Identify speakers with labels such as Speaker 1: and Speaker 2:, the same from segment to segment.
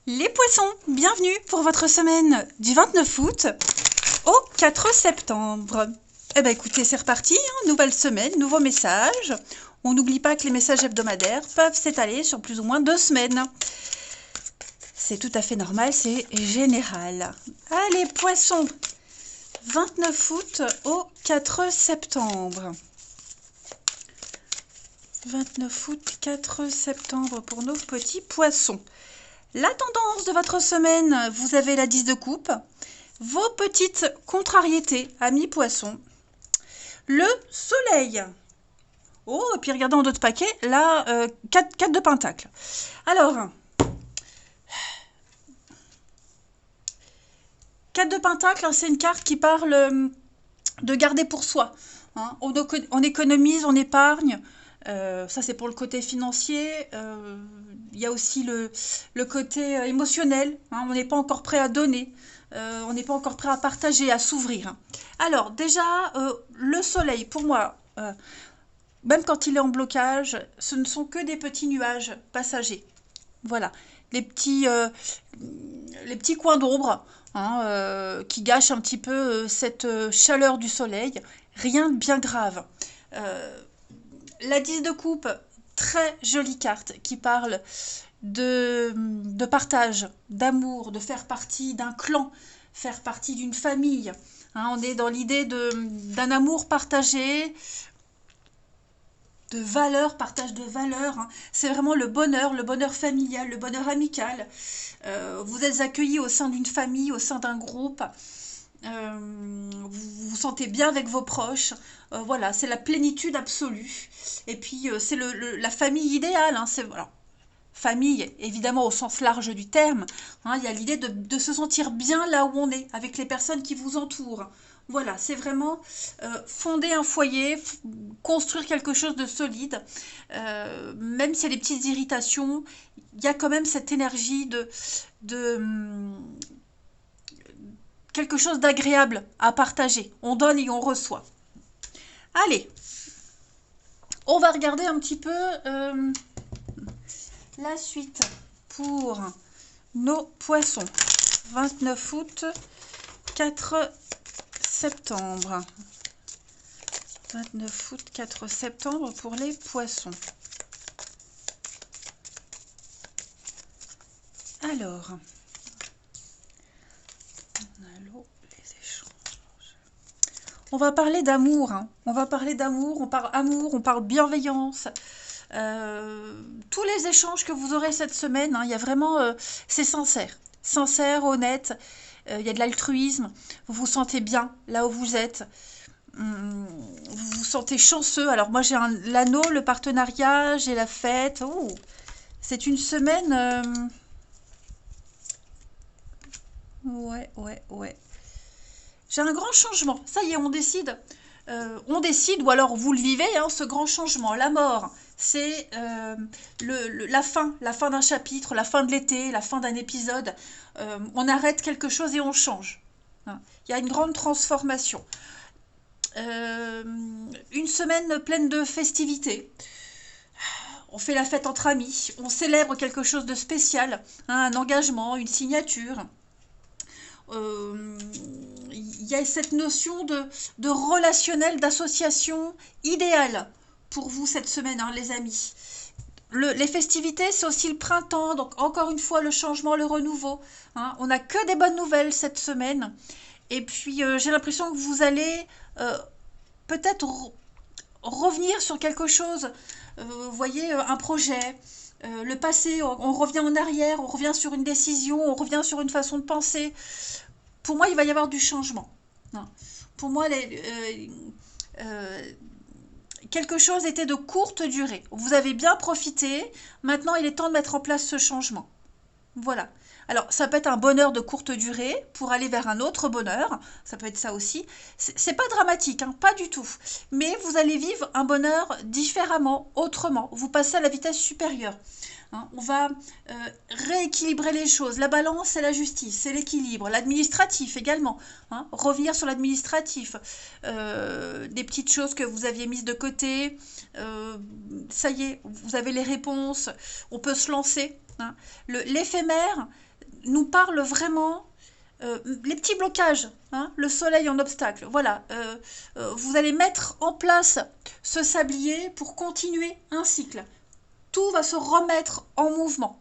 Speaker 1: Les poissons, bienvenue pour votre semaine du 29 août au 4 septembre. Eh bien écoutez, c'est reparti, hein, nouvelle semaine, nouveaux messages. On n'oublie pas que les messages hebdomadaires peuvent s'étaler sur plus ou moins 2 semaines. C'est tout à fait normal, c'est général. Allez, poissons, 29 août au 4 septembre. 29 août, 4 septembre pour nos petits poissons. La tendance de votre semaine, vous avez la 10 de coupe, vos petites contrariétés, amis poissons, le soleil. Oh, et puis regardez en d'autres paquets, là, 4 de pentacle. Alors, 4 de pentacle, c'est une carte qui parle de garder pour soi. Hein. On économise, on épargne. Ça, c'est pour le côté financier. Il y a aussi le côté émotionnel. Hein. On n'est pas encore prêt à donner. On n'est pas encore prêt à partager, à s'ouvrir. Hein. Alors, déjà, le soleil, pour moi, même quand il est en blocage, ce ne sont que des petits nuages passagers. Voilà, les petits coins d'ombre, hein, qui gâchent un petit peu cette chaleur du soleil. Rien de bien grave. La 10 de coupe, très jolie carte qui parle de partage, d'amour, de faire partie d'un clan, faire partie d'une famille. Hein, on est dans l'idée d'un amour partagé, de valeurs, partage de valeurs. Hein. C'est vraiment le bonheur familial, le bonheur amical. Vous êtes accueillis au sein d'une famille, au sein d'un groupe. Vous vous sentez bien avec vos proches. Voilà, c'est la plénitude absolue. Et puis, c'est la famille idéale. Hein, c'est, voilà. Famille, évidemment, au sens large du terme. Hein, il y a l'idée de se sentir bien là où on est, avec les personnes qui vous entourent. Voilà, c'est vraiment fonder un foyer, construire quelque chose de solide. Même s'il y a des petites irritations, il y a quand même cette énergie de quelque chose d'agréable à partager. On donne et on reçoit. Allez, on va regarder un petit peu la suite pour nos poissons. 29 août, 4 septembre. 29 août, 4 septembre pour les poissons. Alors, on va parler d'amour. Hein. On va parler d'amour, on parle bienveillance. Tous les échanges que vous aurez cette semaine, hein, il y a vraiment, c'est sincère. Sincère, honnête, il y a de l'altruisme. Vous vous sentez bien là où vous êtes. Vous vous sentez chanceux. Alors moi j'ai l'anneau, le partenariat, j'ai la fête. Oh, c'est une semaine... Ouais. J'ai un grand changement. Ça y est, on décide. On décide, ou alors vous le vivez, hein, ce grand changement. La mort, c'est la fin d'un chapitre, la fin de l'été, la fin d'un épisode. On arrête quelque chose et on change. Hein. Il y a une grande transformation. Une semaine pleine de festivités. On fait la fête entre amis. On célèbre quelque chose de spécial. Hein, un engagement, une signature. Il y a cette notion de relationnel, d'association idéale pour vous cette semaine, hein, les amis. Les festivités, c'est aussi le printemps, donc encore une fois, le changement, le renouveau. Hein. On n'a que des bonnes nouvelles cette semaine. Et puis, j'ai l'impression que vous allez peut-être revenir sur quelque chose. Vous voyez, un projet. Le passé, on revient en arrière, on revient sur une décision, on revient sur une façon de penser. Pour moi, il va y avoir du changement. Non. Pour moi, quelque chose était de courte durée. Vous avez bien profité. Maintenant, il est temps de mettre en place ce changement. Voilà. Alors, ça peut être un bonheur de courte durée pour aller vers un autre bonheur. Ça peut être ça aussi. C'est pas dramatique, hein, pas du tout. Mais vous allez vivre un bonheur différemment, autrement. Vous passez à la vitesse supérieure. Hein, on va rééquilibrer les choses. La balance, c'est la justice, c'est l'équilibre. L'administratif également. Hein, revenir sur l'administratif. Des petites choses que vous aviez mises de côté. Ça y est, vous avez les réponses. On peut se lancer. Hein. L'éphémère, nous parle vraiment les petits blocages, hein, le soleil en obstacle. Voilà, vous allez mettre en place ce sablier pour continuer un cycle. Tout va se remettre en mouvement.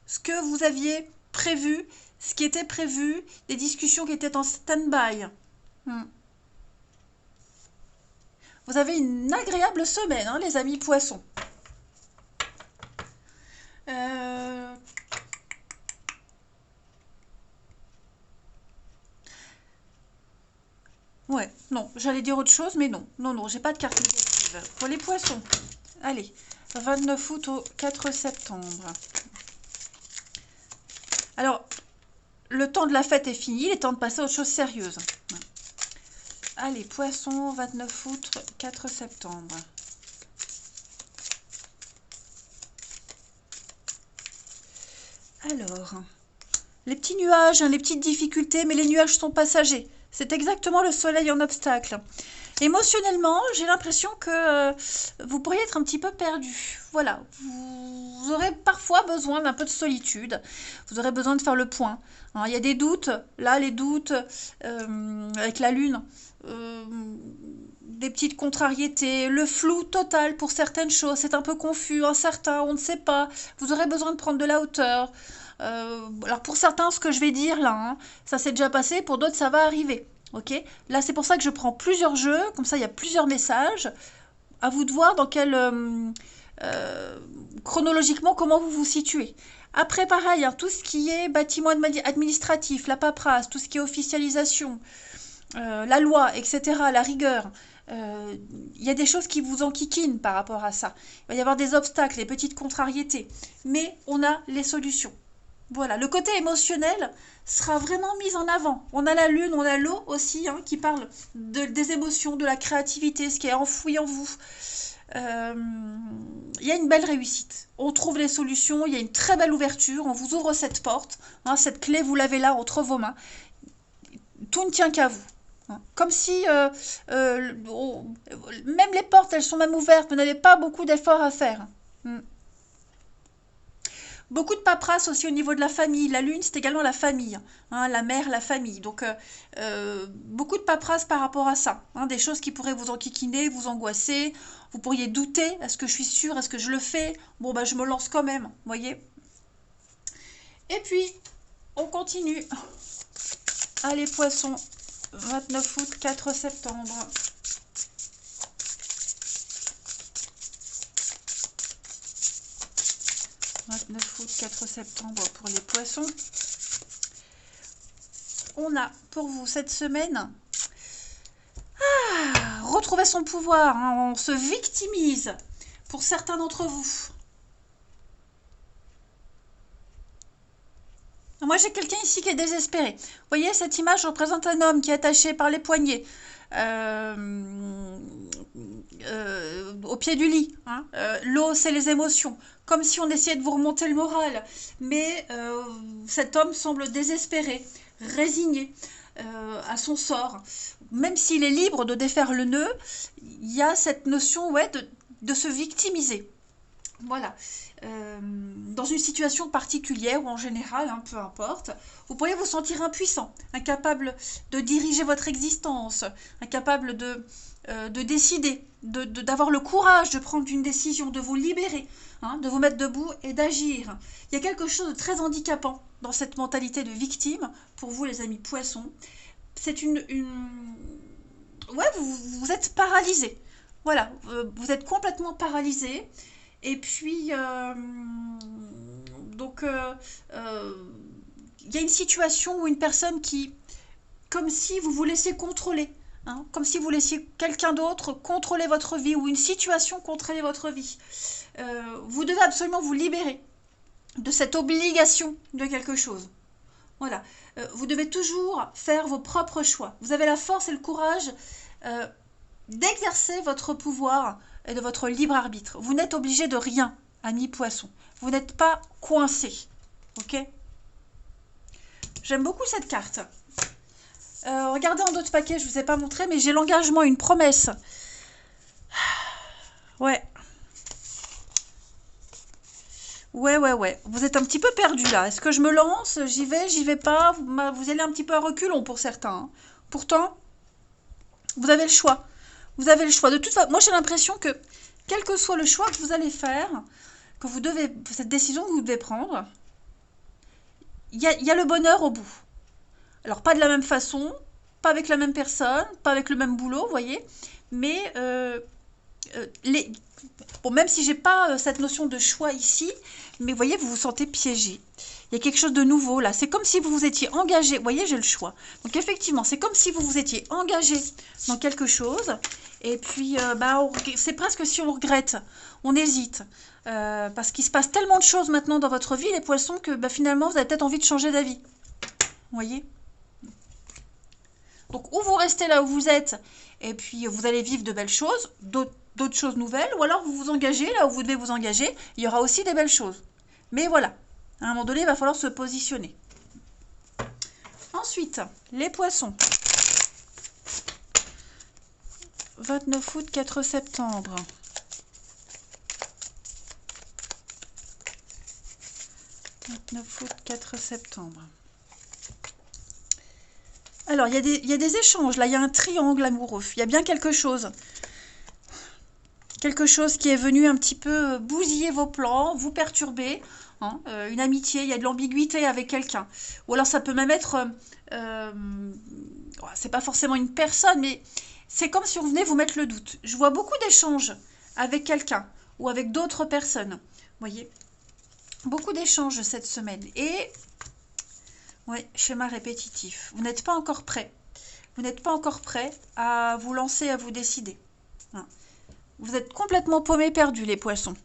Speaker 1: Ce que vous aviez prévu, ce qui était prévu, des discussions qui étaient en stand-by. Vous avez une agréable semaine, hein, les amis poissons. Ouais, non, j'allais dire autre chose, mais non. Non, non, j'ai pas de carte négative. Pour les poissons, allez, 29 août au 4 septembre. Alors, le temps de la fête est fini, il est temps de passer à autre chose sérieuse. Allez, poissons, 29 août, 4 septembre. Alors, les petits nuages, hein, les petites difficultés, mais les nuages sont passagers. C'est exactement le soleil en obstacle. Émotionnellement, j'ai l'impression que vous pourriez être un petit peu perdu. Voilà, vous aurez parfois besoin d'un peu de solitude. Vous aurez besoin de faire le point. Hein, il y a des doutes. Là, les doutes avec la lune. Des petites contrariétés, le flou total pour certaines choses. C'est un peu confus, incertain, on ne sait pas. Vous aurez besoin de prendre de la hauteur. Alors pour certains, ce que je vais dire là, hein, ça s'est déjà passé, pour d'autres, ça va arriver. Ok, là, c'est pour ça que je prends plusieurs jeux, comme ça, il y a plusieurs messages. À vous de voir dans quel chronologiquement comment vous vous situez. Après, pareil, hein, tout ce qui est bâtiment administratif, la paperasse, tout ce qui est officialisation, la loi, etc., la rigueur. Il y a des choses qui vous enquiquinent par rapport à ça. Il va y avoir des obstacles, des petites contrariétés. Mais on a les solutions. Voilà, le côté émotionnel sera vraiment mis en avant. On a la lune, on a l'eau aussi, hein, qui parle des émotions, de la créativité, ce qui est enfoui en vous. Il y a une belle réussite. On trouve les solutions, il y a une très belle ouverture, on vous ouvre cette porte, hein, cette clé, vous l'avez là entre vos mains. Tout ne tient qu'à vous. Comme si même les portes, elles sont même ouvertes, vous n'avez pas beaucoup d'efforts à faire. Beaucoup de paperasse aussi au niveau de la famille. La lune, c'est également la famille, hein, la mère, la famille. Donc, beaucoup de paperasse par rapport à ça. Hein, des choses qui pourraient vous enquiquiner, vous angoisser. Vous pourriez douter, est-ce que je suis sûre, est-ce que je le fais? Bon, bah, je me lance quand même, voyez. Et puis, on continue. Allez, poissons, 29 août, 4 septembre. « 29 août, 4 septembre pour les poissons. On a pour vous cette semaine retrouver son pouvoir. Hein, on se victimise pour certains d'entre vous. Moi, j'ai quelqu'un ici qui est désespéré. Vous voyez, cette image représente un homme qui est attaché par les poignets au pied du lit. Hein. L'eau, c'est les émotions. Comme si on essayait de vous remonter le moral. Mais cet homme semble désespéré, résigné à son sort. Même s'il est libre de défaire le nœud, il y a cette notion de se victimiser. Voilà. Dans une situation particulière ou en général, hein, peu importe, vous pourriez vous sentir impuissant, incapable de diriger votre existence, incapable de décider, d'avoir le courage de prendre une décision, de vous libérer, hein, de vous mettre debout et d'agir. Il y a quelque chose de très handicapant dans cette mentalité de victime, pour vous les amis poissons. C'est ouais, vous êtes paralysé. Voilà, vous êtes complètement paralysé. Et puis, donc, il y a une situation où une personne qui, comme si vous vous laissiez contrôler, hein, comme si vous laissiez quelqu'un d'autre contrôler votre vie, ou une situation contrôler votre vie. Vous devez absolument vous libérer de cette obligation de quelque chose. Voilà. Vous devez toujours faire vos propres choix. Vous avez la force et le courage d'exercer votre pouvoir et de votre libre arbitre. Vous n'êtes obligé de rien, amis poissons. Vous n'êtes pas coincé. Ok? J'aime beaucoup cette carte. Regardez en d'autres paquets, je ne vous ai pas montré, mais j'ai l'engagement, une promesse. Ouais. Ouais, ouais, ouais. Vous êtes un petit peu perdu là. Est-ce que je me lance? J'y vais pas? Vous allez un petit peu à reculons pour certains, hein. Pourtant, vous avez le choix. Vous avez le choix. De toute façon, moi j'ai l'impression que, quel que soit le choix que vous allez faire, que vous devez, cette décision que vous devez prendre, il y a le bonheur au bout. Alors, pas de la même façon, pas avec la même personne, pas avec le même boulot, vous voyez, mais les... bon, même si j'ai pas cette notion de choix ici, mais vous voyez, vous vous sentez piégé. Il y a quelque chose de nouveau là. C'est comme si vous vous étiez engagé. Vous voyez, j'ai le choix. Donc effectivement, c'est comme si vous vous étiez engagé dans quelque chose. Et puis, c'est presque si on regrette, on hésite. Parce qu'il se passe tellement de choses maintenant dans votre vie, les poissons, que finalement, vous avez peut-être envie de changer d'avis. Vous voyez? Donc, ou vous restez là où vous êtes, et puis vous allez vivre de belles choses, d'autres choses nouvelles, ou alors vous vous engagez là où vous devez vous engager, il y aura aussi des belles choses. Mais voilà, à un moment donné, il va falloir se positionner. Ensuite, les poissons. 29 août, 4 septembre. « 29 août, 4 septembre. » Alors, il y a des échanges, là, il y a un triangle amoureux. Il y a bien quelque chose. Quelque chose qui est venu un petit peu bousiller vos plans, vous perturber. Hein, une amitié, il y a de l'ambiguïté avec quelqu'un. Ou alors ça peut même être... c'est pas forcément une personne, mais c'est comme si on venait vous mettre le doute. Je vois beaucoup d'échanges avec quelqu'un ou avec d'autres personnes. Vous voyez? Beaucoup d'échanges cette semaine. Et... oui, schéma répétitif. Vous n'êtes pas encore prêt. Vous n'êtes pas encore prêt à vous lancer, à vous décider. Hein. Vous êtes complètement paumé, perdu, les poissons.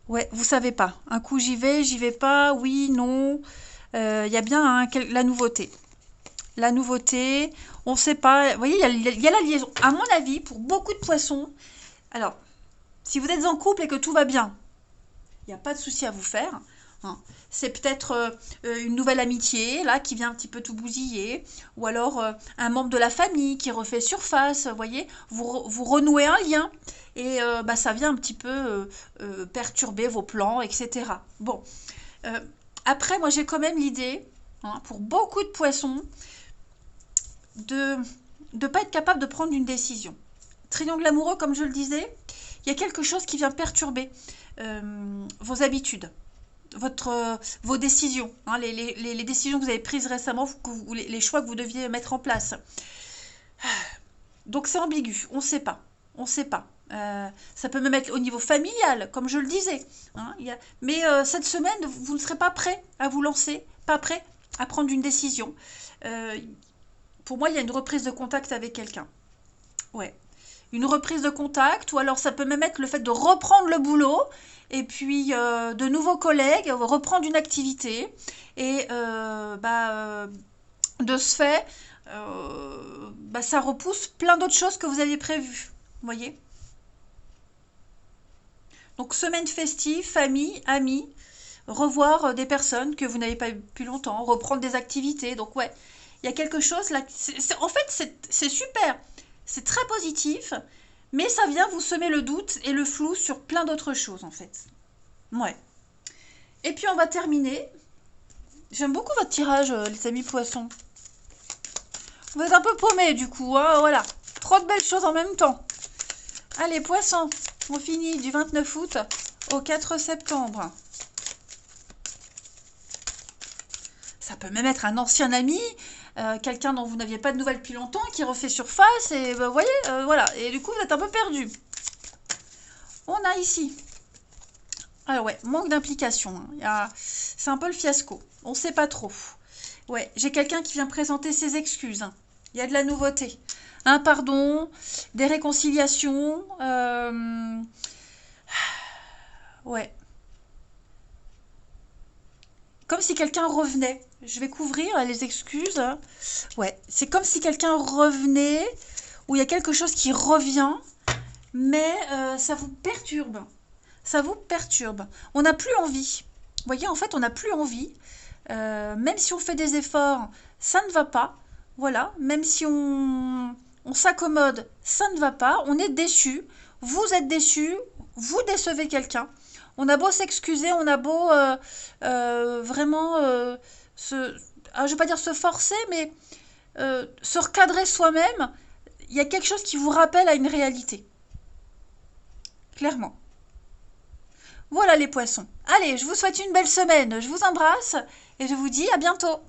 Speaker 1: Ouais, vous savez pas. Un coup, j'y vais pas, oui, non. Il y a bien la nouveauté. La nouveauté, on ne sait pas. Vous voyez, il y a la liaison. À mon avis, pour beaucoup de poissons, alors, si vous êtes en couple et que tout va bien, il n'y a pas de souci à vous faire. Hein. C'est peut-être une nouvelle amitié, là, qui vient un petit peu tout bousiller. Ou alors un membre de la famille qui refait surface, vous voyez. Vous renouez un lien. Et ça vient un petit peu perturber vos plans, etc. Bon. Après, moi, j'ai quand même l'idée, hein, pour beaucoup de poissons, de ne pas être capable de prendre une décision. Triangle amoureux, comme je le disais, il y a quelque chose qui vient perturber vos habitudes, vos décisions, hein, les décisions que vous avez prises récemment, ou les choix que vous deviez mettre en place. Donc c'est ambigu, on ne sait pas. On ne sait pas. Ça peut même être au niveau familial, comme je le disais. Hein, mais cette semaine, vous ne serez pas prêt à vous lancer, pas prêt à prendre une décision. Pour moi, il y a une reprise de contact avec quelqu'un. Ouais. Une reprise de contact, ou alors ça peut même être le fait de reprendre le boulot, et puis de nouveaux collègues, reprendre une activité, et de ce fait, ça repousse plein d'autres choses que vous aviez prévues. Vous voyez? Donc, semaine festive, famille, amis, revoir des personnes que vous n'avez pas vues depuis longtemps, reprendre des activités. Donc, ouais, il y a quelque chose là. En fait, c'est super. C'est très positif, mais ça vient vous semer le doute et le flou sur plein d'autres choses, en fait. Ouais. Et puis, on va terminer. J'aime beaucoup votre tirage, les amis poissons. Vous êtes un peu paumés, du coup. Hein, voilà. Trop de belles choses en même temps. Allez, poissons, on finit du 29 août au 4 septembre. Ça peut même être un ancien ami, quelqu'un dont vous n'aviez pas de nouvelles depuis longtemps, qui refait surface, et vous voyez, voilà. Et du coup, vous êtes un peu perdu. On a ici, alors ouais, manque d'implication. Hein. C'est un peu le fiasco. On ne sait pas trop. Ouais, j'ai quelqu'un qui vient présenter ses excuses. Hein. Il y a de la nouveauté. Un pardon, des réconciliations. Ouais. Comme si quelqu'un revenait. Je vais couvrir là, les excuses. Ouais, c'est comme si quelqu'un revenait, où il y a quelque chose qui revient, mais ça vous perturbe. Ça vous perturbe. On n'a plus envie. Vous voyez, en fait, on n'a plus envie. Même si on fait des efforts, ça ne va pas. Voilà, même si on s'accommode, ça ne va pas. On est déçu. Vous êtes déçu. Vous décevez quelqu'un. On a beau s'excuser, on a beau vraiment je ne vais pas dire se forcer, mais se recadrer soi-même, il y a quelque chose qui vous rappelle à une réalité. Clairement. Voilà les poissons. Allez, je vous souhaite une belle semaine. Je vous embrasse et je vous dis à bientôt.